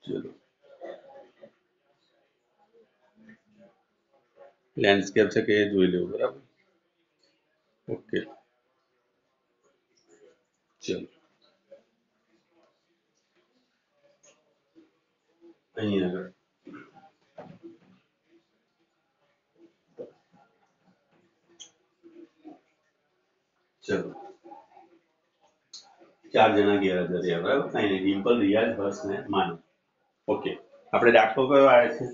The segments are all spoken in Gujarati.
ચલો લેન્ડસ્કેપ છે કે એ જોઈ લેવું, બરાબર. ઓકે, ચલો અહીંયા આગળ ચલો 4 જણા ગેરહાજર રહ્યા, બરાબર. કઈ નહીં, ડિમ્પલ, રિયાઝ, હર્ષ ને માનવ. ઓકે, આપણે દાખલો કયો આવે છે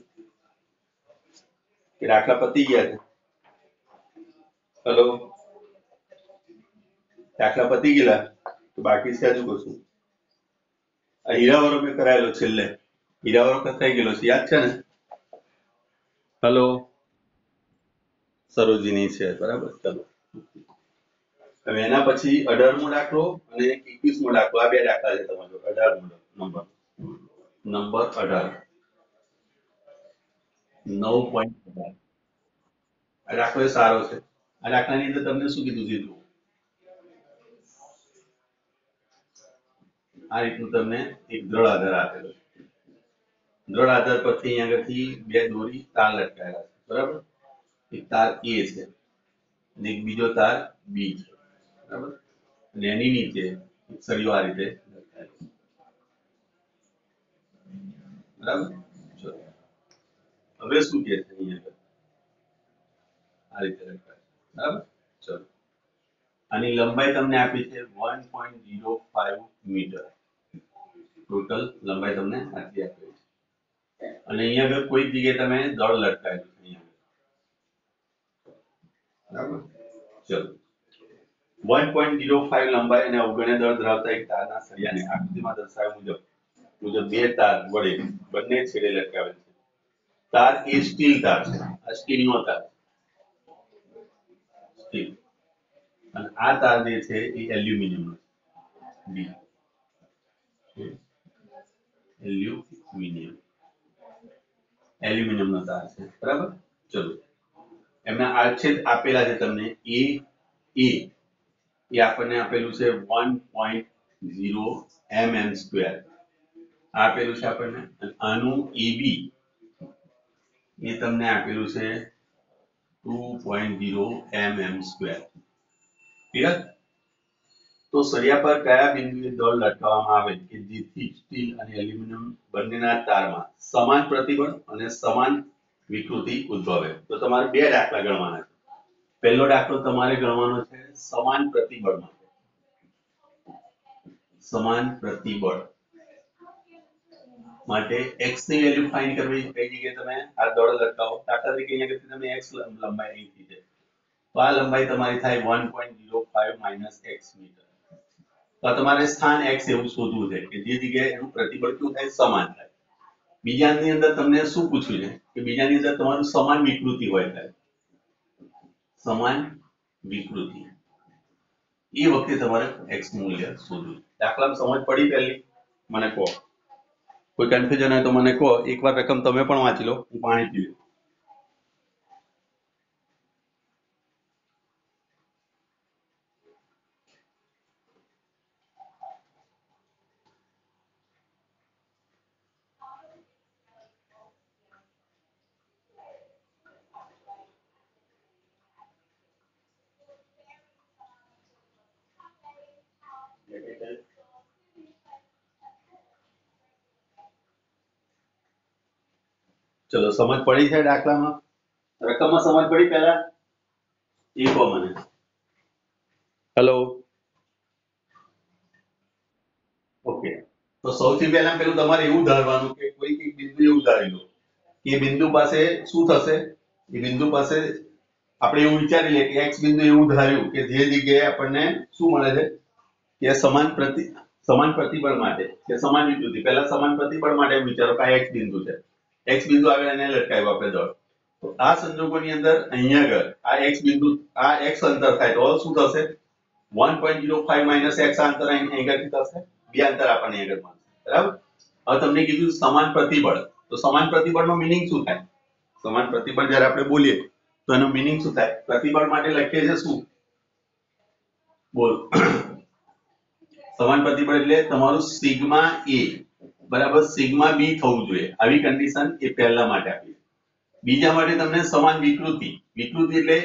કે દાખલા પતી ગયા છે? હલો, દાખલા પતી ગયેલા તો બાકી છે હજુ કશું? આ હીરાવાળો મેં કરાયેલો છેલ્લે, હીરાવાળો કથાઈ ગયેલો છે, યાદ છે ને? હલો, સરોજીની છે, બરાબર. ચલો હવે એના પછી 18મો દાખલો અને 21મો દાખલો, આ બે દાખલા છે તમારો. 18મો નંબર, નંબર 18, 9.18. આ દાખલો એ સારો છે. આ દાખલાની અંદર તમને શું કીધું છે? આ રીતનું તમને એક દ્રઢ આધાર આપેલો છે. દ્રઢ આધાર પરથી અહીંયા આગળથી બે દોરી તાર લટકાયેલા છે, બરાબર. એક તાર A છે અને એક બીજો તાર B છે, બરાબર. અને એની નીચે એક સળિયો આ રીતે લટકાયેલો છે, બરાબર. ચલો હવે શું કે છે અહીંયા આગળ? આ રીતે લટકાય, બરાબર. ચલો આની લંબાઈ તમને આપી છે 1.05 મીટર. ટોટલ લંબાઈ તમને આટલી આપી છે અને અહીંયા આગળ કોઈ જગ્યાએ તમે દળ લટકાયેલું છે અહીંયા, બરાબર. ચલો 1.05 લંબાઈ અને અવગણ્ય દળ ધરાવતા એક તારના સળિયાને આકૃતિમાં દર્શાવ્યા મુજબ બે તાર વડે બંને છેડે લટકાવેલ છે. તાર એ સ્ટીલ તાર છે, આ સ્ટીલનો તાર સ્ટીલ, અને આ તાર જે છે એ એલ્યુમિનિયમનો છે. એલ્યુમિનિયમનો તાર છે, બરાબર. ચલો એમના આડછેદ આપેલા છે તમને. એ આપણને આપેલું છે 1.0 mm², આપેલું છે આપણને. આનું AB એ તમને આપેલું છે 2.0 mm². ક્લિયર? તો સળિયા પર કયા બિંદુએ દળ લટકાવવામાં આવે કે જેથી સ્ટીલ અને એલ્યુમિનિયમ બંનેના તારમાં સમાન પ્રતિબળ અને સમાન વિકૃતિ ઉદ્ભવે? તો તમારે બે દાખલા ગણવાના છે. પહેલો દાખલો તમારે ગણવાનો છે સમાન પ્રતિબળ માટે. સમાન પ્રતિબળ માટે x ની વેલ્યુ ફાઇન્ડ કરવી. કઈ જગ્યાએ તમે આ દળ લટકાવો? દાખલા તરીકે અહીંયા તમે x લંબાઈ અહીંથી છે, તો આ લંબાઈ તમારી થાય 1.05 - x મીટર. તો તમારે સ્થાન x એવું શોધવું છે કે જે જગ્યાએ એનું પ્રતિબળ કેવું થાય? સમાન થાય. બીજાની અંદર તમને શું પૂછ્યું છે કે બીજાની અંદર તમારું સમાન વિકૃતિ હોય થાય, સમાન વિકૃતિ. એ વખતે તમારે x નું મૂલ્ય શોધવું. દાખલામાં સમજ પડી? પહેલી મને કહો, કોઈ કન્ફ્યુઝન હોય તો મને કહો. એકવાર રકમ તમે પણ વાંચી લો, હું પાણી પી લઉં. ચલો સમજ પડી છે દાખલામાં? રકમમાં સમજ પડી? પહેલા એ કહો મને. Hello, okay. તો સૌથી પહેલા પેલું તમારે એવું ધારવાનું કે કોઈ એક બિંદુ એવું ધારી લો કે બિંદુ પાસે શું થશે? એ બિંદુ પાસે આપણે એવું વિચારી લે કે x બિંદુ એવું ધાર્યું કે જે જગ્યાએ આપણને શું મળે છે કે સમાન પ્રતિબળ માટે કે સમાન વિકૃતિ. પહેલા સમાન પ્રતિબળ માટે વિચારો કે આ x બિંદુ છે, x બિંદુ આગળ એને લટકાવ્યું આપણે દળ. તો આ સંજોગોની અંદર અહીંયા આગળ આ x બિંદુ, આ x અંતર થાય તો શું થશે? 1.05 - x અંતર અહીંયાથી થશે. બે અંતર આપણને આગળ મળશે, બરાબર. હવે તમને કીધું સમાન પ્રતિબળ, તો સમાન પ્રતિબળનો મીનિંગ શું થાય? સમાન પ્રતિબળ જ્યારે આપણે બોલીએ તો એનો મીનિંગ શું થાય? પ્રતિબળ માટે લખીએ છે શું? બોલો. સમાન પ્રતિબળ એટલે તમારું સિગ્મા A. બરાબર સિગ્મા બી થવું જોઈએ આવી કન્ડિશન એ પહેલા માટે આપી બીજા માટે તમને સમાન વિકૃતિ એટલે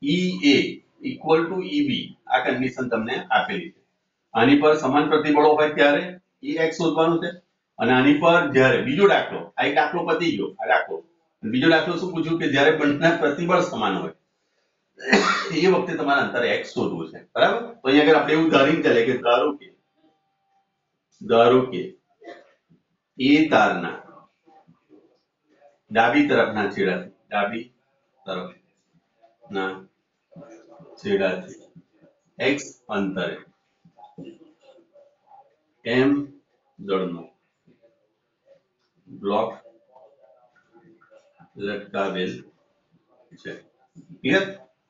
ઈ એ ઇક્વલ ટુ ઈ બી આ કન્ડિશન તમને આપેલી છે આની પર સમાન પ્રતિબળો હોય ત્યારે ઈ એક્સ શોધવાનું છે અને આની પર જ્યારે બીજો દાખલો આ એક દાખલો પતી ગયો આ દાખલો બીજો દાખલો શું પૂછ્યું કે જ્યારે બંનેના પ્રતિબળ સમાન હોય એ વખતે તમારે અંતર x શોધવું છે બરાબર તો અહીંયા આગળ આપણે એવું ધારીને ચાલે કે ધારો કે એ તારના ડાબી તરફના છેડાથી x અંતરે m દળનો બ્લોક લટકાવેલ છે ક્લિયર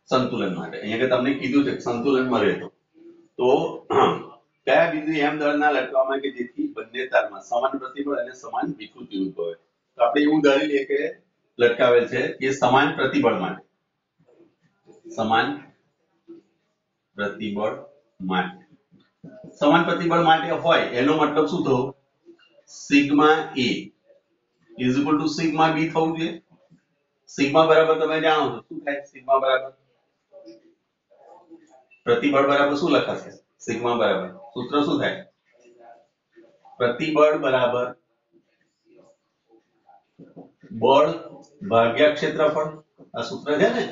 સંતુલન માટે અહીંયા તમને કીધું છે સંતુલનમાં રહેતો તો કયા બિંદુ m દળના લટકાવવામાં કે જેથી બંને તારમાં સમાન પ્રતિબળ અને સમાન વિકૃતિ ઉદ્ભવે તો આપણે એવું ધારી લઈએ કે લટકાવેલ છે એ સમાન પ્રતિબળ માટે હોય એનો મતલબ શું થયો sigma a is equal to sigma b થવું જોઈએ સિગ્મા બરાબર તમે જાણો છો શું થાય સિગ્મા બરાબર પ્રતિબળ બરાબર શું લખાશે સિગ્મા બરાબર સૂત્ર શું થાય પ્રતિબળ બરાબર બળ ભાગ્યા ક્ષેત્રફળ આ સૂત્ર છે ને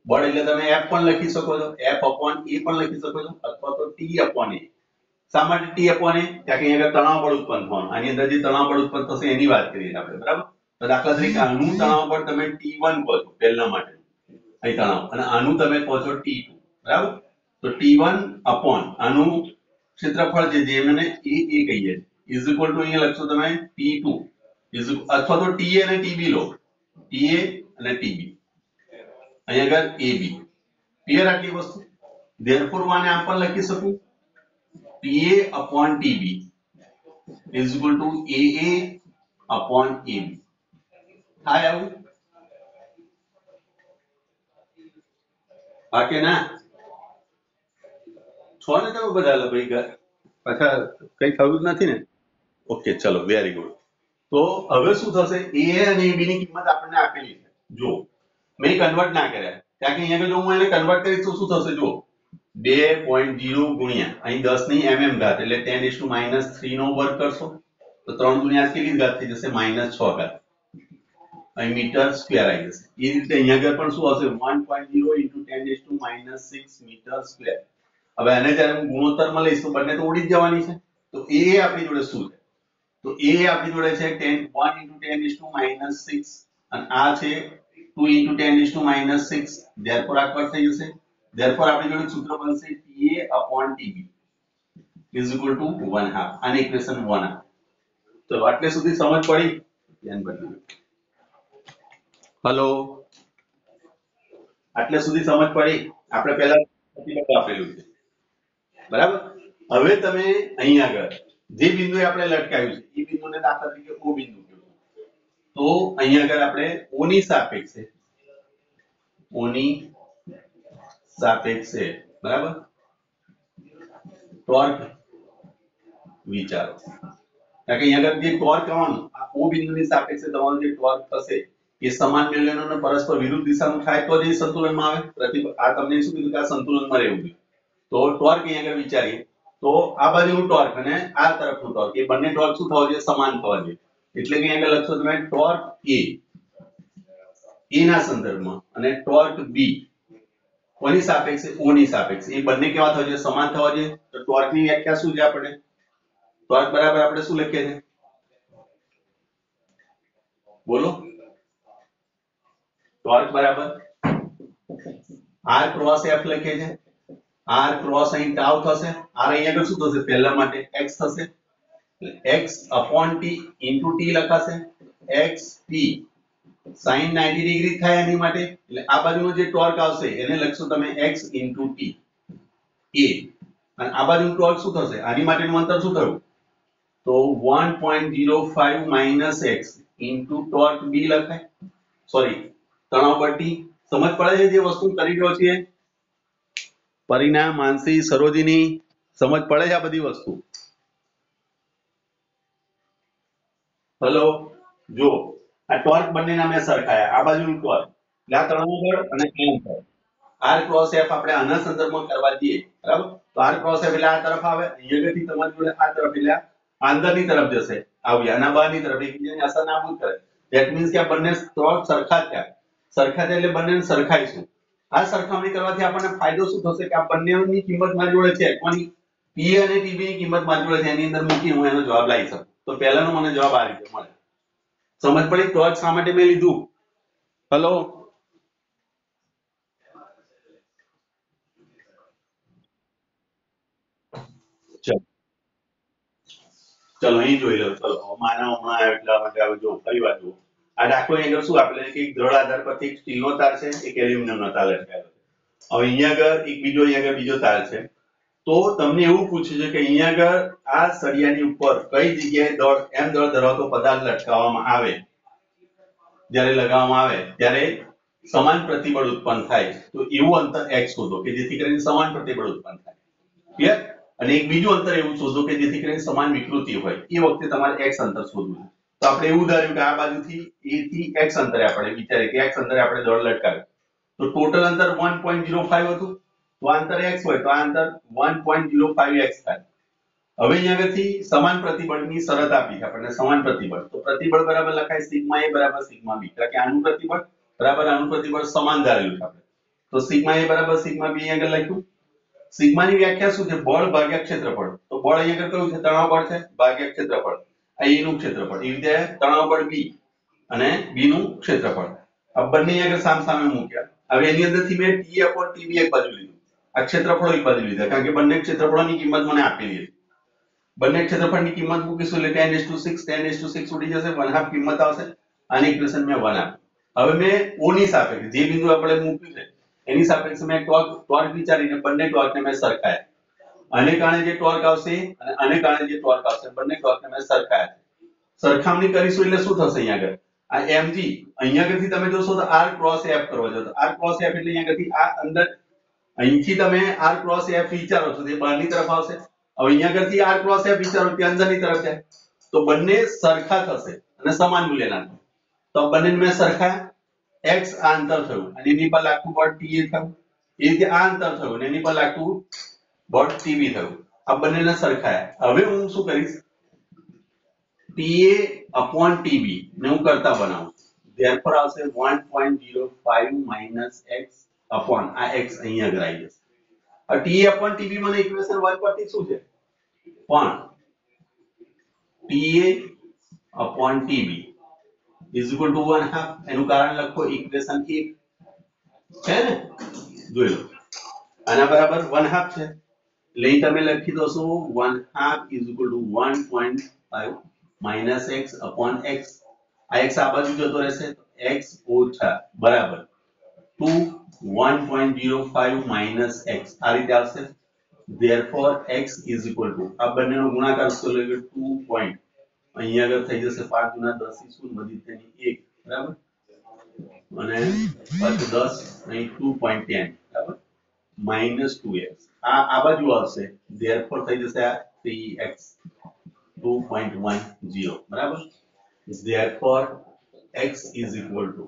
બળ એટલે તમે f પણ લખી શકો છો f upon a પણ લખી શકો છો અથવા તો t upon a શા માટે t upon a કારણ કે અહીંયા તણાવ બળ ઉત્પન્ન થવાનું આની અંદર જે તણાવ બળ ઉત્પન્ન થશે એની વાત કરીએ આપણે બરાબર તો દાખલા તરીકે આનું તણાવ બળ તમે t1 કહો છો પહેલા માટે અહીં તણાવ અને આનું તમે કહો છો t2 બરાબર તો t1 upon આનું ક્ષેત્રફળ જે જેને a કહીએ ઇઝ ઇક્વલ ટુ અહીંયા લખશો તમે t2 અથવા તો ta અને tb લો ta અને tb અહીંયા આગળ ab ક્લિયર આટલી વસ્તુ therefore આને આમ પણ લખી શકું ta upon tb is equal to aa upon ab થાય આવું બાકી ના છો ને તમે બધા ભાઈ પાછા કઈ થયું જ નથી ને ઓકે ચલો વેરી ગુડ તો હવે શું થશે a અને ab ની કિંમત આપણને આપેલી છે જો મેં કન્વર્ટ ના કર્યા કારણ કે અહીંયા જો હું એને કન્વર્ટ કરીશ તો શું થશે જો 2.0 ગુણ્યા અહીં 10 ની mm ઘાત એટલે 10⁻³ નો વર્ગ કરશો તો 3 ગુણ્યા કેટલી ઘાત થઈ જશે -6 ઘાત અહીં મીટર સ્ક્વેર આવી જશે એ રીતે અહીંયા આગળ પણ શું હશે 1.0 × 10⁻6 મીટર સ્ક્વેર હવે આને જ્યારે હું ગુણોત્તરમાં લઈશ તો બંને તો ઉડી જ જવાની છે તો a આપણી જોડે શું છે તો a આપણી જોડે છે 1 × 10⁻6 અને આ છે 2 × 10⁻6 therefore આ કટ થઈ જશે therefore આપણી જોડે સૂત્ર બનશે ta upon tb is equal to 1/2 આની ઇક્વેશન 1 તો આટલે સુધી સમજ પડી ધ્યાન બદલો હેલો આટલે સુધી સમજ પડી આપણે પહેલા પ્રતિબળ આપેલું છે બરાબર હવે તમે અહીં આગળ જે બિંદુએ આપણે લટકાવ્યું છે એ બિંદુને દાખલા તરીકે o બિંદુ કહેવું તો અહીં આગળ આપણે o ની સાપેક્ષે બરાબર ટોર્ક વિચારો કારણ કે અહીં આગળ જે ટોર્ક આવવાનું આ o બિંદુની સાપેક્ષે તમારું જે ટોર્ક થશે એ સમાન મૂલ્યનો અને પરસ્પર વિરુદ્ધ દિશામાં થાય તો જ એ સંતુલનમાં આવે આ તમને શું કીધું કે આ સંતુલનમાં રહેવું જોઈએ તો ટોર્ક અહીં આગળ વિચારીએ તો આ બાજુનું ટોર્ક અને આ તરફનું ટોર્ક એ બંને ટોર્ક શું થવા જોઈએ સમાન થવા જોઈએ એટલે કે અહીં આગળ લખશો તમે ટોર્ક a ના સંદર્ભમાં અને ટોર્ક b કોની સાપેક્ષે o ની સાપેક્ષે એ બંને કેવા થવા જોઈએ સમાન થવા જોઈએ તો ટોર્ક ની વ્યાખ્યા શું છે આપણે ટોર્ક બરાબર આપણે શું લખીએ છીએ બોલો ટોર્ક બરાબર r ક્રોસ f લખીએ છીએ r ક્રોસ અહીં ટાઉ થશે r અહીં આગળ શું થશે પહેલા માટે x થશે x upon t into t લખાશે x t sin 90 ડિગ્રી થાય એની માટે એટલે આ બાજુનો જે ટોર્ક આવશે એને લખશો તમે x into t a અને આ બાજુનું ટોર્ક શું થશે આની માટેનું અંતર શું થયું તો 1.05 - x into ટોર્ક b લખાય સોરી તણાવ બળ t સમજ પડે છે જે વસ્તુ કરી રહ્યો છે પરિણામ માનસી સરોજીની સમજ પડે છે આ બધી વસ્તુ હેલો, જો આ ટોર્ક બંનેના મેં સરખાયા, આ બાજુનું ટોર્ક એટલે આ ત્રણનું દળ અને આ અંતર આર ક્રોસ એફ આપણે આના સંદર્ભમાં કરવા દઈએ, બરાબર? તો આર ક્રોસ એફ એટલે આ તરફ આવે, અહીંયાથી તમારી જોડે આ તરફ એટલે આ અંદરની તરફ જશે, આવી આના બહારની તરફ એકબીજાની અસર નાબૂદ કરે. ધેટ મીન્સ કે આ બંને ટોર્ક સરખા જ થયા. સરખા થયા એટલે બંનેને સરખાઈશું. આ સરખામણી કરવાથી આપણને ફાયદો શું થશે કે આ બંનેની કિંમત મારી જોડે છે, કોની? પી અને ટીબી ની કિંમત મારી જોડે છે, એની અંદર મૂકી હું એનો જવાબ લાવી શકું. તો પહેલાનો મને જવાબ આ રીતે મળે. સમજ પડી? ટોર્ક શા માટે મેં લીધું? હેલો, ચલો ચલો અહીં જોઈ લો. ચલો માનવ હમણાં આવ્યો એટલા માટે હવે જો ફરી વાર જુઓ. આ દાખલો અહીં આગળ શું આપેલો છે કે એક દ્રઢ આધાર પરથી એક સ્ટીલનો તાર છે, એક એલ્યુમિનિયમનો તાર લટકાયેલો છે. હવે અહીંયા આગળ એક બીજો અહીંયા આગળ બીજો તાર છે. તો તમને એવું પૂછ્યું છે કે અહીંયા આગળ આ સળિયાની ઉપર કઈ જગ્યાએ દળ ધરાવતો પદાર્થ લટકાવવામાં આવે, જ્યારે લગાવવામાં આવે ત્યારે સમાન પ્રતિબળ ઉત્પન્ન થાય. તો એવું અંતર x શોધો કે જેથી કરીને સમાન પ્રતિબળ ઉત્પન્ન થાય. ક્લિયર? અને એક બીજું અંતર એવું શોધો કે જેથી કરીને સમાન વિકૃતિ હોય. એ વખતે તમારે x અંતર શોધવું છે. તો આપણે એવું ધાર્યું કે આ બાજુથી a થી x અંતરે આપણે વિચારીએ કે x અંતરે આપણે દળ લટકાવ્યું. તો ટોટલ અંતર 1.05 હતું. તો આ અંતર x હોય તો આ અંતર 1.05x થાય. હવે અહીંયા આગળથી સમાન પ્રતિબળની શરત આપી છે આપણને, સમાન પ્રતિબળ. તો પ્રતિબળ બરાબર લખાય સિગ્મા a બરાબર સિગ્મા b. કારણ કે આનું પ્રતિબળ બરાબર આનું પ્રતિબળ સમાન ધારેલું છે આપણે. તો સિગ્મા a બરાબર સિગ્મા b અહીંયા આગળ લખ્યું. સિગ્માની વ્યાખ્યા શું છે? બળ ભાગ્યા ક્ષેત્રફળ. તો બળ અહીંયા આગળ કયું છે? તણાવ બળ છે ભાગ્યા ક્ષેત્રફળ. આ a નું ક્ષેત્રફળ. એ રીતે તણાવ બળ b અને b નું ક્ષેત્રફળ. આ બંને અહીંયા આગળ સામસામે મૂક્યા. હવે એની અંદરથી મેં t/tb એક બાજુ લીધું. આ ક્ષેત્રફળો એક બાજુ લીધા કારણ કે બંને ક્ષેત્રફળોની કિંમત મને આપેલી હતી. બંને ક્ષેત્રફળની કિંમત મૂકીશું એટલે 10:6 ઉડી જશે, 1/2 કિંમત આવશે. આની ઇક્વેશન મેં 1 આપ્યું. હવે મેં o ની સાપેક્ષે જે બિંદુ આપણે મૂક્યું છે એની સાપેક્ષે મેં ટોર્ક વિચારીને બંને ટોર્કને મેં સરખાયા. આને કારણે જે ટોર્ક આવશે અને આને કારણે જે ટોર્ક આવશે બંને ટોર્કને મેં સરખાયા. સરખામણી કરીશું એટલે શું થશે? અહીંયા આગળ આ mg અહીંયા આગળથી તમે જોશો તો r ક્રોસ f કરવા જતો. r ક્રોસ f એટલે અહીંયા આગળથી આ અંદર અહીંથી તમે r ક્રોસ f વિચારો છો તે બહારની તરફ આવશે. હવે અહીંયા આગળથી r ક્રોસ f વિચારો તે અંદરની તરફ જાય. તો બંને સરખા થશે અને સમાન મૂલ્યના. તો બંનેને મેં સરખાયા. x આ અંતર થયું અને એની પર લાગતું બળ ta થયું. એ રીતે આ અંતર થયું અને એની પર લાગતું બળ tb થયું. આ બંનેને સરખાયા. હવે હું શું કરીશ? ta/tb ને હું કરતા બનાવું. therefore આવશે 1.05 - x upon આ x અહીંયા આગળ આવી જશે. ta/tb મને ઇક્વેશન 1 પરથી શું છે? પણ ta/tb is equal to 1/2. એનું કારણ લખો ઇક્વેશન 1 છે ને? જોઈ લો. આના બરાબર 1/2 છે. એટલે તમે લખી દો છો 1/2 is equal to 1.5 - x upon x. આ x આ બાજુ જતો રહેશે તો x ઓછા બરાબર 2 1.05 - x આ રીતે આવશે. therefore x is equal to આ બંનેનો ગુણાકાર કરો એટલે 2 point અહીંયા આગળ થઈ જશે 5 * 10 = 1 બરાબર અને પાછું 10 અહીં 2.10 બરાબર -2x આ બાજુ આવશે. therefore થઈ જશે આ 3x 2.10 બરાબર. therefore x is equal to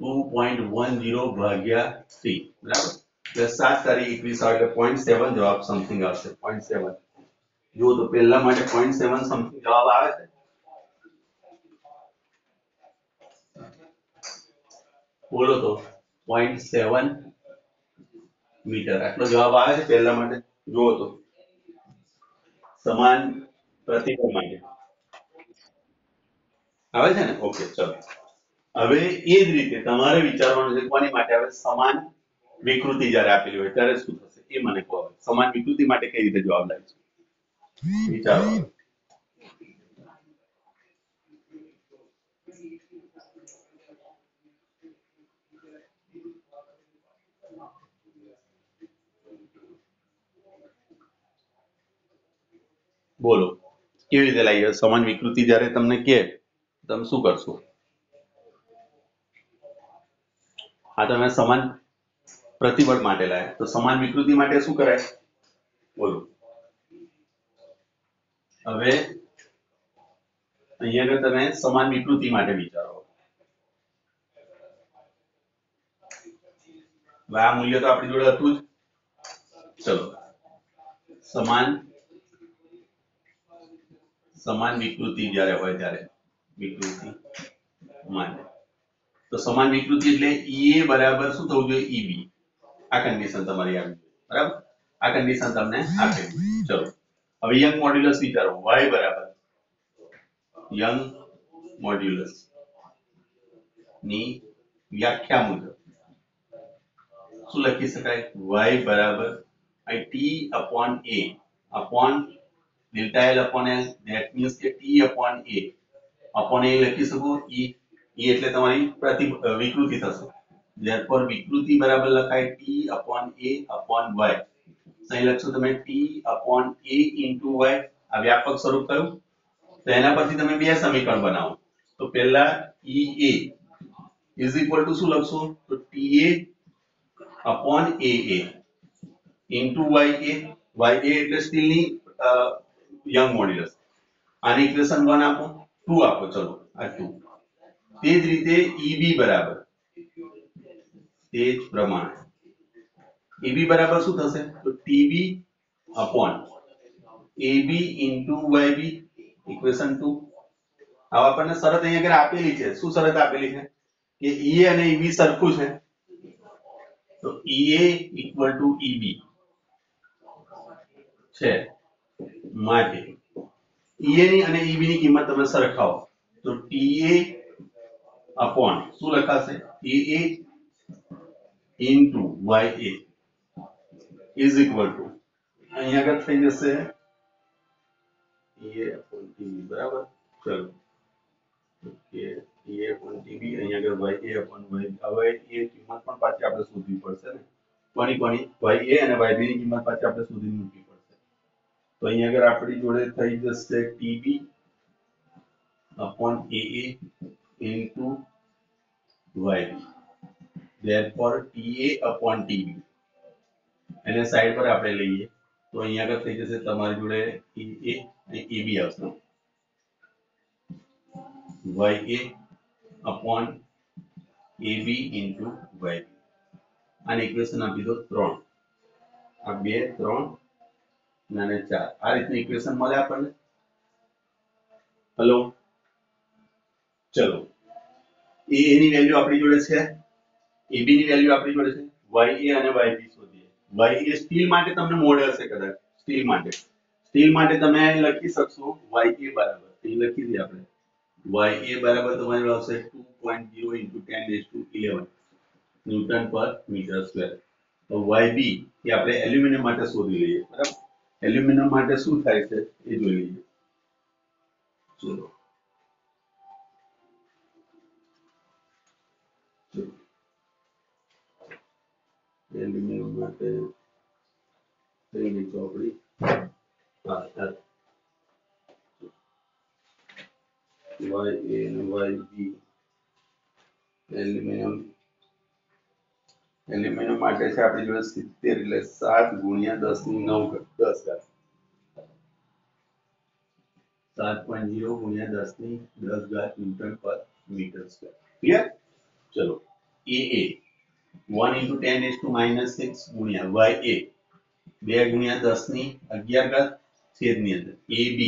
2.10 ભાગ્યા 3 બરાબર. એટલે 7 તારીખ 21 એટલે 0.7 જવાબ સમથિંગ આવશે. 0.7 જો તો પહેલા માટે 0.7 સમથિંગ જવાબ આવે છે. બોલો તો 0.7 મીટર આટલો જવાબ આવે છે પહેલા માટે. જુઓ તો સમાન પ્રતિબળ માટે આવે છે ને? ઓકે ચલો. હવે એ જ રીતે તમારે વિચારવાનું છે કોની માટે આવે? સમાન વિકૃતિ જ્યારે આપેલી હોય ત્યારે શું થશે એ મને કહો. સમાન વિકૃતિ માટે કઈ રીતે જવાબ લાવીશું વિચારો. બોલો કેવી રીતે લાવી? સમાન વિકૃતિ જ્યારે તમને કહે તમે શું કરશો? આ તમે સમાન પ્રતિબળ માટે લાવ્યા તો સમાન વિકૃતિ માટે શું કરાય? બોલો. હવે અહીંયા આગળ તમે સમાન વિકૃતિ માટે વિચારો. હવે આ મૂલ્ય તો આપણી જોડે હતું જ. ચલો સમાન વિકૃતિ જ્યારે હોય ત્યારે વિકૃતિ માટે તો સમાન વિકૃતિ એટલે ઈએ બરાબર શું થવું જોઈએ ઈબી. આ કન્ડિશન તમારી આવી બરાબર. આ કન્ડિશન તમને આપેલી. ચલો હવે યંગ મોડ્યુલસ વિચારો. y બરાબર યંગ મોડ્યુલસ ની વ્યાખ્યા મુજબ શું લખી શકાય? y બરાબર t upon a upon delta l upon l, that means કે t upon a upon a લખી શકો. e એટલે તમારી વિકૃતિ થશે. therefore વિકૃતિ બરાબર લખાય t upon a upon y. અહીં લખશો તમે t upon a into y. આ વ્યાપક સ્વરૂપ કયું? તો એના પરથી તમે બે સમીકરણ બનાવો. તો પહેલા ea is equal to શું લખશો? તો ta upon aa into ya. ya એટલે સ્ટીલની યંગ મોડ્યુલસ. આને ઇક્વેશન 1 આપો, 2 આપો. ચલો આ 2. તે જ રીતે eb બરાબર તે જ પ્રમાણે eb બરાબર શું થશે? તો tb upon ab into yb equation 2. હવે આપણને શરત અહીંયા આગળ આપેલી છે. શું શરત આપેલી છે? કે ea અને eb સરખું છે. તો ea equal to eb છે માટે ea ની અને eb ની કિંમત તમે સરખાવો તો ta upon શું લખાશે? aa into ya is equal to અહીંયા આગળ થઈ જશે ea upon tb બરાબર. ચલો ઓકે ea upon tb અહીંયા આગળ ya upon y. હવે એ કિંમત પણ પાછી આપણે શોધવી પડશે ને. કોની ya અને yb ની કિંમત પાછી આપણે શોધી મૂકવી પડશે. તો અહીંયા આગળ આપણી જોડે થઈ જશે tb upon aa into yb. therefore ta upon tb એને સાઈડ પર આપણે લઈએ તો અહીંયા આગળ થઈ જશે તમારી જોડે ea અને ab આવશે. ya upon ab into yb. આને ઇક્વેશન આપી દો 3. આ 2 3 અને 4 આ રીતની ઇક્વેશન મળે આપણને. હેલો ચલો a ની વેલ્યુ આપણી જોડે છે, ab ની વેલ્યુ આપણી જોડે છે, ya અને yb શોધીએ. ya સ્ટીલ માટે તમને મોડે હશે કદાચ. સ્ટીલ માટે તમે લખી શકશો ya બરાબર એ લખી દઈએ આપણે. ya બરાબર તમારી આવશે 2.0 * 10^11 ન્યૂટન પર મીટર સ્ક્વેર. તો yb એ આપણે એલ્યુમિનિયમ માટે શોધી લઈએ બરાબર. એલ્યુમિનિયમ માટે શું થાય છે એ જોઈ લઈએ. ચલો એલ્યુમિનિયમ માટે થઈ ગઈ ચોપડી. હા ya અને yb એલ્યુમિનિયમ માટે છે આપણી જોડે 70 એટલે 7 ગુણ્યા 10^9 10 ઘાત 7.0 ગુણ્યા 1010 ઘાત ન્યૂટન પર મીટર સ્ક્વેર. ક્લિયર? ચલો aa 1 * 10⁻6 ગુણ્યા ya 2 ગુણ્યા 1011 ઘાત છેદની અંદર ab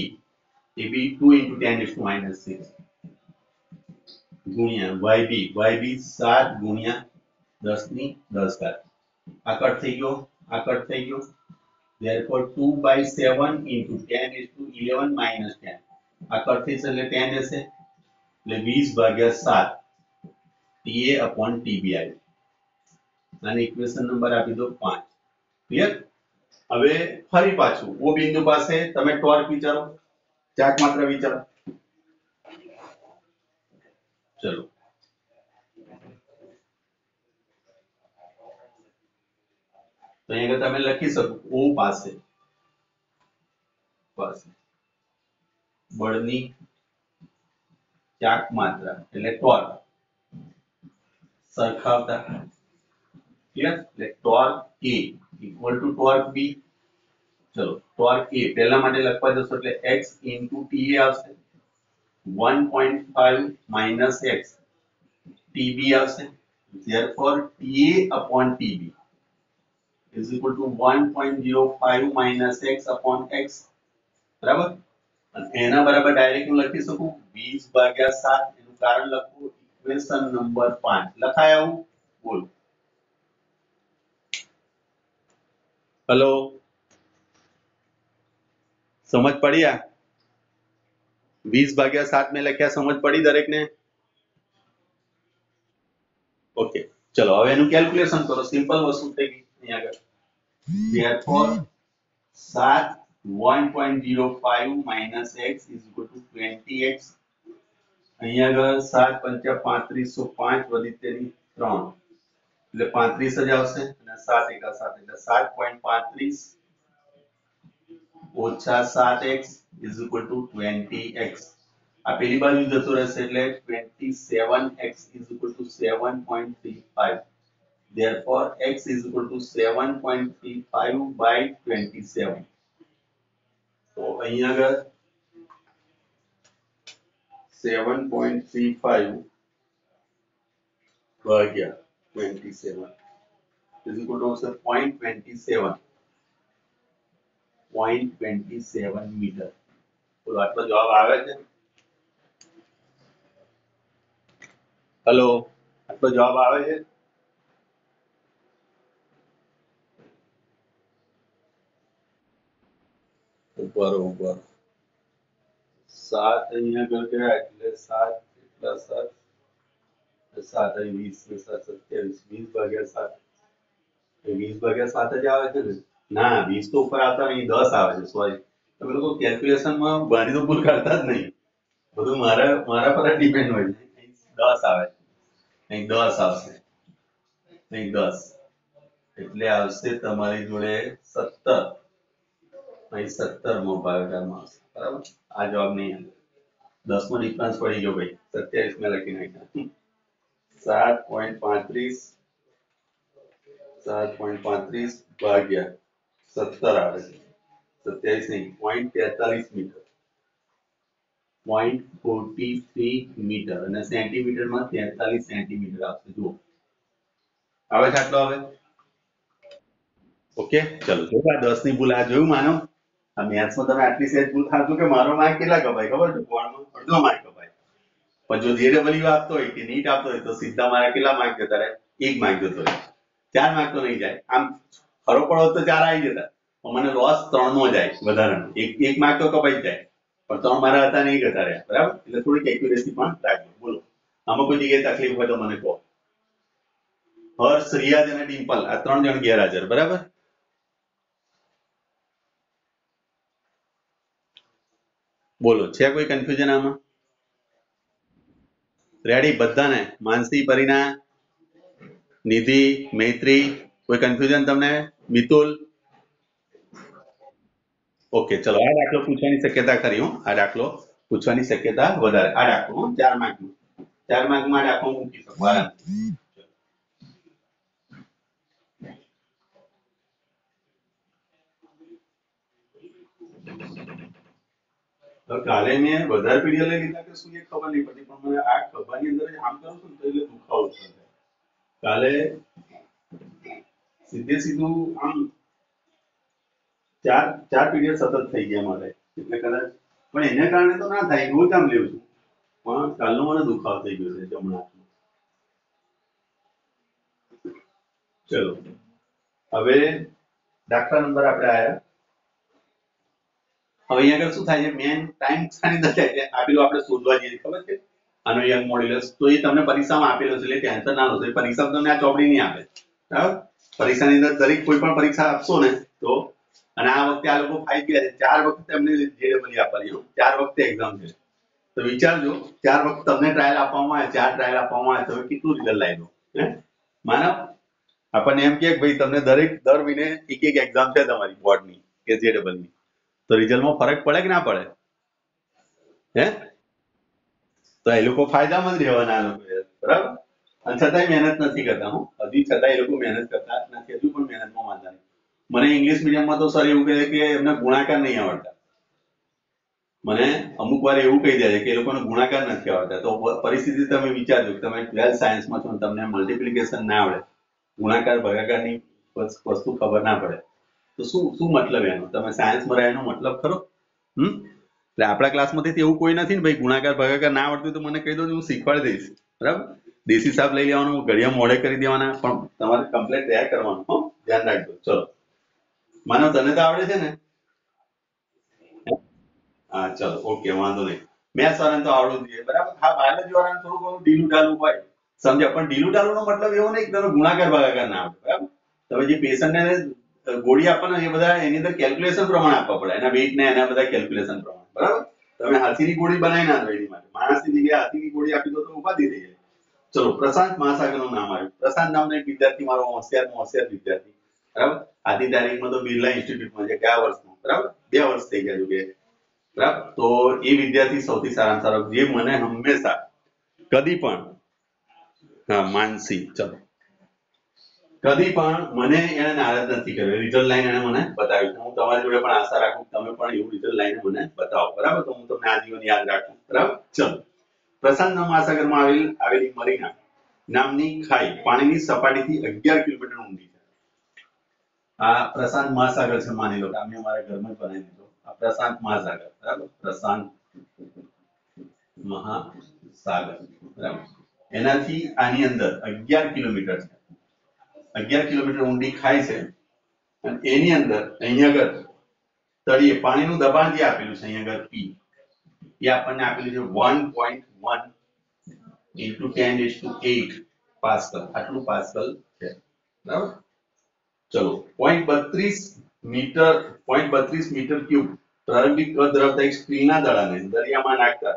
2 * 10⁻6 ગુણ્યા yb 7 ગુણ્યા 1010 ઘાત. આ કટ થઈ ગયો, આ કટ થઈ ગયો. therefore 2/7 * 10⁻11 - 10 આ કટ થશે એટલે 10 રહેશે એટલે 20/7 ta upon tb આવ્યું. આને ઇક્વેશન નંબર આપી દો 5. ક્લિયર? હવે ફરી પાછું ઓ બિંદુ પાસે તમે ટોર્ક વિચારો, ચાક માત્ર વિચારો. ચલો તો અહીંયા તમે લખી શકો ઓ પાસે બળની ચાક માત્રા એટલે ટોર્ક સરખાવતા. ક્લિયર? એટલે torque a equal to torque b. ચલો ટોર્ક a પહેલા માટે લખવા જશો એટલે x into ta આવશે. 1.5 minus x TB આવશે. Therefore TA upon TB is equal to 1.05 minus x upon x. બરાબર. અને એના બરાબર ડાયરેક્ટ હું લખી શકું 20/7. એનું કારણ લખું ઇક્વેશન નંબર 5. લખાય આવું? બોલો. હેલો, સમજ પડી? આ 20/7 મેં લખ્યા, સમજ પડી દરેકને? ઓકે, ચલો હવે એનું કેલ્ક્યુલેશન કરો. સિમ્પલ વસ્તુ થઈ ગઈ અહીંયા આગળ. Therefore 7 1.05 minus x is equal to 20x. અહીંયા આગળ 7 પંચા 35 સો 5 વધી તેની 3 એટલે 35 જ આવશે અને 7 એકા 7 એટલે 7.35 ઓછા 7x is equal to 20x. આ પેલી બાજુ જતો રહેશે એટલે 27x is equal to 7.35. Therefore x is equal to 7.35 by 27. તો અહીંયા આગળ 7.35 ભાગ્યા 27 is equal to 0.27 મીટર. બોલો, આટલો જવાબ આવે છે? હેલો, આટલો જવાબ આવે છે? બરોબર. 7 અહીંયા આગળ ગયા એટલે 7 એટલા 7 7 અહીં 20 ને 7 27 20/7 20/7 જ આવે છે ને? ના, 20 તો ઉપર આવતા નહીં, 10 આવે છે. સોરી, તમે લોકો કેલ્ક્યુલેશનમાં મારી તો ભૂલ કરતા જ નહીં. બધું મારા પર ડિપેન્ડ હોય છે. 10 આવે છે, અહીં 10 આવશે, અહીં 10 એટલે આવશે તમારી જોડે 17. અહીં 17મો ભાગાકારમાં આવશે. બરાબર, આ જવાબ નહીં આવે. 10મો ડિફરન્સ પડી ગયો ભાઈ. 27 મેં લખી નાખ્યા. 7.35 ભાગ્યા 17 આવે છે. 27 નહીં, 0.43 મીટર, 0.43 મીટર અને સેન્ટીમીટરમાં 43 સેન્ટીમીટર આવશે. જુઓ, આવે છે આટલો? આવે? ઓકે, ચલો. જો આ 10 ની ભૂલ આ જોયું માનો. આ મેથ્સમાં તમે આટલી સહેજ ભૂલ થાતું કે મારો માર્ક કેટલા કપાય ખબર છે? કોણમાં અડધો માર્ક કપાય. પણ જો JW આપતો હોય કે નીટ આપતો હોય તો સીધા મારા કેટલા માર્ક જતા રહે? 1 માર્ક જતો રહે. 4 માર્ક તો નહીં જાય. આમ ખરો પડો તો 4 આવી જતા, પણ મને લોસ 3 નો જાય વધારાનો. એક માર્ક તો કપાઈ જ જાય, પણ 3 મારા હતા નહીં જતા રહ્યા. બરાબર, એટલે થોડીક એક્યુરેસી પણ રાખજો. બોલો, આમાં કોઈ જગ્યાએ તકલીફ હોય તો મને કહો. હર્ષ, રિયાજ અને ડિમ્પલ આ 3 જણ ગેરહાજર. બરાબર, બોલો, છે કોઈ કન્ફ્યુઝન આમાં? રેડી બધાને? માનસી, પરીના, નિધિ, મૈત્રી, કોઈ કન્ફ્યુઝન તમને? મિતુલ? ઓકે, ચલો. આ દાખલો પૂછવાની શક્યતા ખરી. આ દાખલો પૂછવાની શક્યતા વધારે. આ દાખલો 4 માર્કનો, 4 માર્કમાં દાખલો મૂકી શકો આરામથી. કાલે મેં વધારે પીડીએફ લઈ લીધા કે શું એ ખબર નહીં પડતી, પણ મને આ ખભાની અંદર આમ કરું છું તો એટલે દુખાવો થાય. કાલે સીધું આમ 4 પીડીએફ સતત થઈ ગયા મારે, એટલે કદાચ. પણ એને કારણે તો ના થાય, રોજ આમ લેવું છું, પણ કાલનો મને દુખાવો થઈ ગયો છે જમણા હાથમાં. ચલો, હવે દાખલા નંબર આપણે આયા. હવે અહીંયા આગળ શું થાય છે? મેન ટાઈમ શાની અંદર થાય છે? આપેલું આપણે શોધવા જઈએ, ખબર છે? આનો યંગ મોડ્યુલસ તો એ તમને પરીક્ષામાં આપેલો છે, એટલે ટેન્શન ના લો. તો એ પરીક્ષામાં તમને આ ચોપડી નહીં આપે. બરાબર, પરીક્ષાની અંદર દરેક કોઈ પણ પરીક્ષા આપશો ને તો, અને આ વખતે આ લોકો ફાઈ ગયા છે, 4 વખત એમને JEE આપવાની, 4 વખતે એક્ઝામ છે. તો વિચારજો, 4 વખત તમને ટ્રાયલ આપવામાં આવે, 4 ટ્રાયલ આપવામાં આવે, તમે કેટલું રિઝલ્ટ લાવી દો. માનવ આપણને એમ કે ભાઈ તમને દર મહિને એક એક્ઝામ છે તમારી બોર્ડની કે JEE ની, તો રિઝલ્ટમાં ફરક પડે કે ના પડે? હે? તો એ લોકો ફાયદામાં જ રહેવાના આ લોકો, બરાબર. અને છતાંય મહેનત નથી કરતા. હજી છતાંય એ લોકો મહેનત કરતા નથી, હજુ પણ મહેનતમાં વાંધા નહીં. મને ઇંગ્લિશ મીડિયમમાં તો સર એવું કહે કે એમને ગુણાકાર નહીં આવડતા. મને અમુક વાર એવું કહી દે છે કે એ લોકોને ગુણાકાર નથી આવડતા, તો પરિસ્થિતિ તમે વિચારજો કે તમે 12th સાયન્સમાં છો અને તમને મલ્ટિપ્લિકેશન ના આવડે, ગુણાકાર ભાગાકારની વસ્તુ ખબર ના પડે, તો શું શું મતલબ એનો? તમે સાયન્સમાં રહ્યા એનો મતલબ ખરો? એટલે આપણા ક્લાસમાંથી એવું કોઈ નથી ને ભાઈ, ગુણાકાર ભાગાકાર ના આવડતું તો મને કહી દો, હું શીખવાડી દઈશ, બરાબર? દેશી હિસાબ લઈ લેવાનો, ઘડિયા મોડે કરી દેવાના, પણ તમારે કમ્પ્લેટ તૈયાર કરવાનું, હો, ધ્યાન રાખજો. ચલો, માનવ તને તો આવડે છે ને? હા ચલો, ઓકે, વાંધો નહીં. મેથ્સ વાળાને તો આવડવું જોઈએ, બરાબર? હા, બાયોલોજી વાળાને થોડું ઘણું ઢીલું ઢાલું હોય, સમજ્યા? પણ ઢીલું ઢાલું નો મતલબ એવો નહીં કે તમે ગુણાકાર ભાગાકાર ના આવડે, બરાબર? તમે જે પેશન્ટને ગોળી આપવાના એ બધા એની અંદર કેલ્ક્યુલેશન પ્રમાણે આપવા પડે, એના વેઇટ ને એના બધા કેલ્ક્યુલેશન પ્રમાણે, બરાબર? તમે હાથીની ગોળી બનાવી ના દો એની માટે, માણસની જગ્યાએ હાથીની ગોળી આપી દો તો ઉપાધિ થઈ જાય. ચલો, પ્રશાંત મહાસાગરનું નામ આવ્યું. પ્રશાંત નામનો એક વિદ્યાર્થી, મારો હોશિયારમાં હોશિયાર વિદ્યાર્થી, બરાબર? આજની તારીખમાં તો બિરલા ઇન્સ્ટિટ્યૂટમાં છે, કયા વર્ષમાં, બરાબર? 2 વર્ષ થઈ ગયા છે, બરાબર? તો એ વિદ્યાર્થી સૌથી સારામાં સારો, જે મને હંમેશા કદી પણ, હા માનસી, ચલો, કદી પણ મને એને નારાજ નથી કર્યો. રિઝલ્ટ લાઈન એને મને બતાવ્યું. હું તમારી જોડે પણ આશા રાખું તમે પણ એવું રિઝલ્ટ લાઈને મને બતાવો, બરાબર? તો હું તમને આજીવન યાદ રાખું, બરાબર? ચલો, પ્રશાંત મહાસાગરમાં આવેલી મરીના નામની ખાઈ પાણીની સપાટીથી 11 કિલોમીટર ઊંડી છે. આ પ્રશાંત મહાસાગર છે, માની લો કે અમે અમારા ઘરમાં જ બનાવી દીધો. આ પ્રશાંત મહાસાગર, બરાબર? પ્રશાંત મહાસાગર, બરાબર? એનાથી આની અંદર 11 કિલોમીટર છે, 11 કિલોમીટર ઊંડી ખાઈ છે. અને એની અંદર અહીંયા આગળ તળિયે પાણીનું દબાણ જે આપેલું છે, અહીંયા આગળ P, એ આપણને આપેલું છે 1.1 into 10⁸ પાસ્કલ, આટલું પાસ્કલ છે, બરાબર? ચલો, 0.32 મીટર ક્યુબ પ્રારંભિક કદ ધરાવતા એક સ્ટીલના દડાને દરિયામાં નાખતા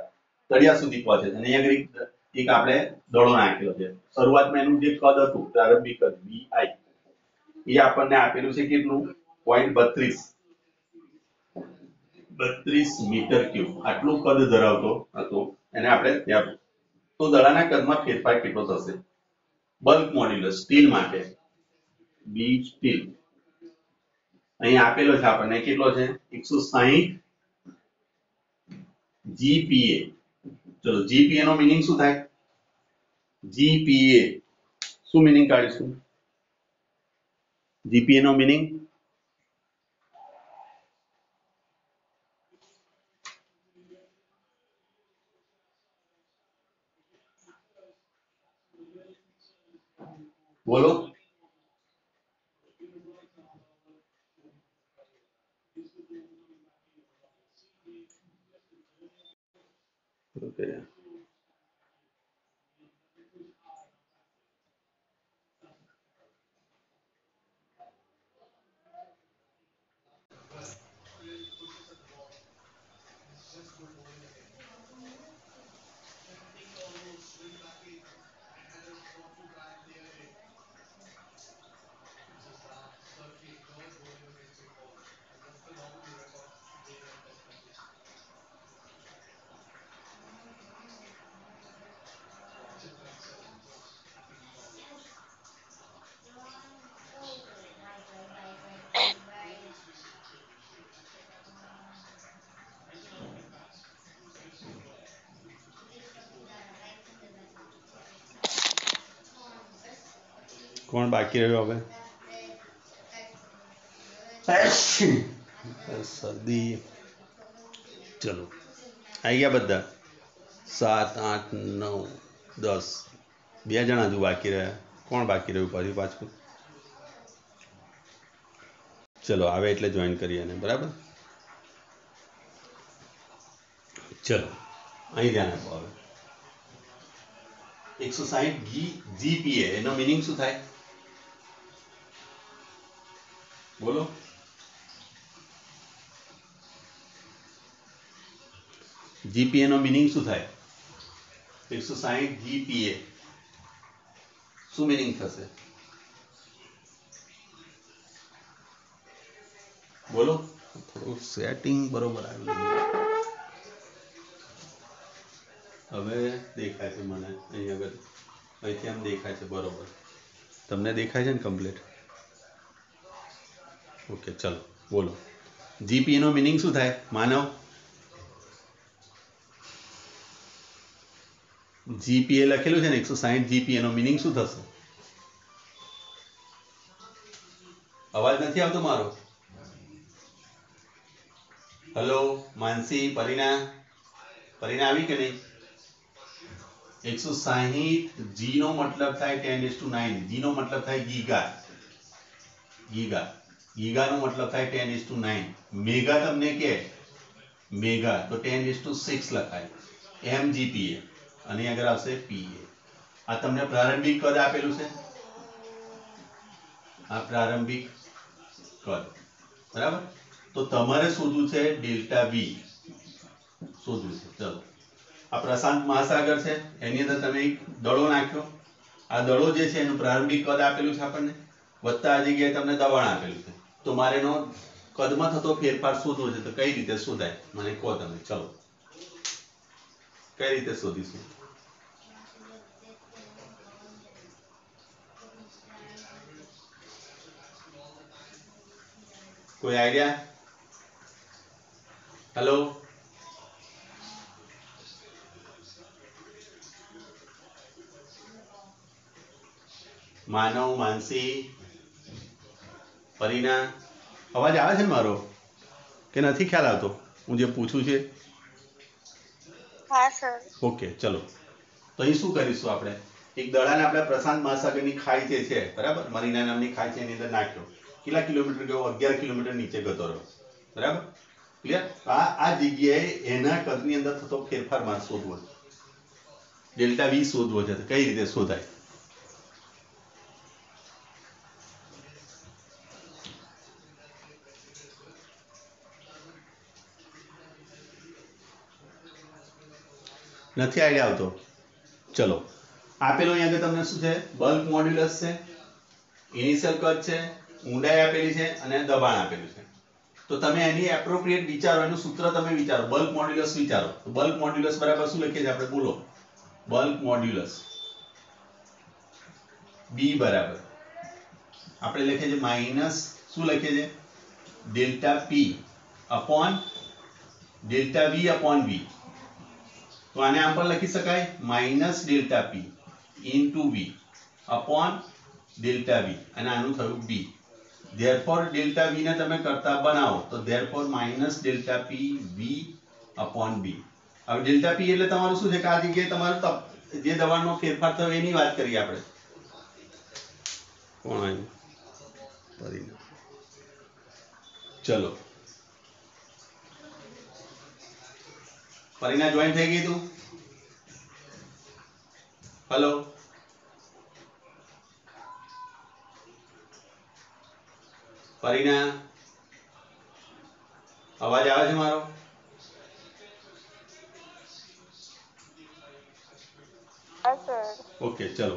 તળિયા સુધી પહોંચે છે. અને અહીંયા આગળ એક આપણે દડો નાખેલો છે. શરૂઆતમાં એનું જે કદ હતું, પ્રારંભિક કદ BI, એ આપણને આપેલું છે કેટલું? 0.32 મીટર ક્યુબ, આટલું કદ ધરાવતો હતો. એને આપણે ત્યાં, તો દડાના કદમાં ફેરફાર કેટલો થશે? બલ્ક મોડ્યુલસ સ્ટીલ માટે બી સ્ટીલ અહીં આપેલો છે આપણને, કેટલો છે? 160 જીપીએ. ચલો, જીપીએ નો મીનિંગ શું થાય? જીપીએ શું મીનિંગ કાઢીશું? જીપીએ નો મીનિંગ બોલો. ઓકે, કોણ બાકી રહ્યું હવે? સદી, ચલો, આવી ગયા બધા? 7, 8, 9, 10, 2 જણા હજુ બાકી રહ્યા. કોણ બાકી રહ્યું પાછું? ચલો, આવે એટલે જોઈન કરીએ એને, બરાબર? ચલો, અહીં ધ્યાન આપો. હવે 160 જીપીએ, એનો મીનિંગ શું થાય? બોલો. જીપીએ નો મીનિંગ શું થાય? 160 જીપીએ શું મીનિંગ થશે? બોલો. થોડું સેટિંગ બરોબર આવ્યું. હવે દેખાય છે મને અહીંયા આગળ, અહીંથી આમ દેખાય છે, બરોબર? તમને દેખાય છે ને કમ્પ્લીટ? ઓકે, ચલો, બોલો. જીપીએ નો મીનિંગ શું થાય, માનવ? જીપીએ લખેલું છે ને 160 જીપીએ નો મીનિંગ શું થશે? અવાજ નથી આવતો મારો? હેલો માનસી, પરીના આવી કે નહીં? 160 જી નો મતલબ થાય 10⁹ જી નો મતલબ થાય ગીગા નો મતલબ થાય 10⁹ મેગા તમને કે મેગા તો 10⁶ લખાય mgpa અને આગળ આવશે pa. આ તમને પ્રારંભિક કદ આપેલું છે, આ પ્રારંભિક કદ બરાબર. તો તમારે શોધવું છે ડેલ્ટા વી શોધવું છે. ચલો આ પ્રશાંત મહાસાગર છે, એની અંદર તમે એક દડો નાખ્યો. આ દડો જે છે એનું પ્રારંભિક કદ આપેલું છે આપણને, વત્તા આ જગ્યાએ તમને દબાણ આપેલું છે. તો મારે એનો કદમાં થતો ફેરફાર શોધવો છે. તો કઈ રીતે શોધાય મને કહો તમે. ચલો કઈ રીતે શોધીશું? કોઈ આઈડિયા? હેલો માનવ, માનસી, પરીના, અવાજ આવે છે ને મારો કે નથી ખ્યાલ આવતો હું જે પૂછું છે? હા સર. ઓકે ચલો. તો અહીં શું કરીશું આપણે? એક દડાને આપણે પ્રશાંત મહાસાગરની ખાઈ જે છે બરાબર, મરીના નામની ખાઈ છે એની અંદર નાખ્યો. કેટલા કિલોમીટર ગયો? 11 કિલોમીટર નીચે જતો રહ્યો બરાબર. ક્લિયર? આ જગ્યાએ એના કદની અંદર થતો ફેરફાર મારે શોધવો છે, ડેલ્ટા વી શોધવો છે. તો કઈ રીતે શોધાય? નથી આઈડિયા આવતો? ચલો આપેલો અહીંયા આગળ તમને શું છે? બલ્ક મોડ્યુલસ છે, ઇનિશિયલ કદ છે, ઊંડાઈ આપેલી છે અને દબાણ આપેલું છે. તો તમે એની એપ્રોપ્રિએટ વિચારો, એનું સૂત્ર તમે વિચારો. બલ્ક મોડ્યુલસ વિચારો. તો બલ્ક મોડ્યુલસ બરાબર શું લખીએ છીએ આપણે? બોલો. બલ્ક મોડ્યુલસ બી બરાબર આપણે લખીએ છીએ માઇનસ શું લખીએ છીએ? Delta P upon delta V upon V. તો આને આમ પણ લખી શકાય minus delta P into V upon delta V, અને આનું થયું બી. ધેરફોર ડેલ્ટા વી ને તમે કરતા બનાવો તો therefore minus delta P V upon B. હવે ડેલ્ટા પી એટલે તમારું શું છે કે આ જગ્યાએ તમારું જે દબાણનો ફેરફાર થયો એની વાત કરીએ આપણે. કોણ આવ્યું? પરીના. ચલો પરીના જોઈન થઈ ગઈ તું? હેલો પરીના, અવાજ આવે છે મારો? ઓકે ચલો.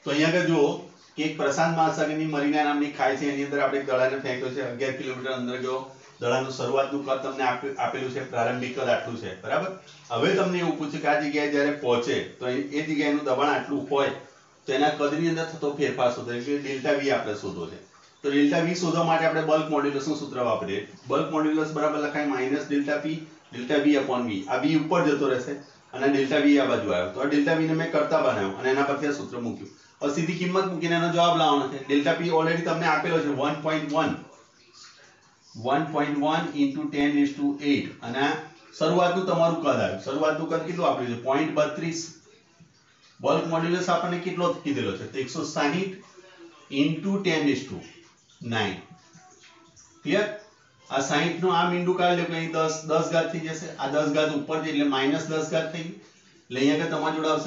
તો અહીંયા આગળ જુઓ કે એક પ્રશાંત મહાસાગરની મરીના નામની ખાઈ છે, એની અંદર આપણે એક દડાને ફેંક્યો છે. 11 કિલોમીટર અંદર ગયો. દડાનું શરૂઆતનું કદ તમને આપેલું છે, પ્રારંભિક કદ આટલું છે બરાબર. હવે તમને એવું પૂછે કે આ જગ્યાએ જ્યારે પહોંચે તો એ જગ્યાએનું દબાણ આટલું હોય તો એના કદની અંદર થતો ફેરફાર શોધો, એટલે ડેલ્ટા વી આપણે શોધવો છે. તો ડેલ્ટા વી શોધવા માટે આપણે બલ્ક મોડ્યુલસનું સૂત્ર વાપરીએ. બલ્ક મોડ્યુલસ બરાબર લખાય minus delta P delta V upon V. આ વી ઉપર જતો રહેશે અને ડેલ્ટા વી આ બાજુ આવ્યો. તો આ ડેલ્ટા વી ને મેં કરતા બનાવ્યો અને એના પરથી આ સૂત્ર મૂક્યું. હવે સીધી કિંમત મૂકીને એનો જવાબ લાવવાનો છે. ડેલ્ટા પી ઓલરેડી તમને આપેલો છે 1.1 into 10⁸ અને આ શરૂઆતનું તમારું કદ આવ્યું. શરૂઆતનું કદ કેટલું આપ્યું છે? 0.32. બલ્ક મોડ્યુલસ આપણને કેટલો કીધેલો છે? તો 160 into 10⁹. ક્લિયર? આ 60 નો આ મીંડું કાઢી લો કે અહીં 10 ઘાત થઈ જશે. આ 10 ઘાત ઉપર છે એટલે -10 ઘાત થઈ ગઈ. એટલે અહીંયા કે તમારી જોડે આવશે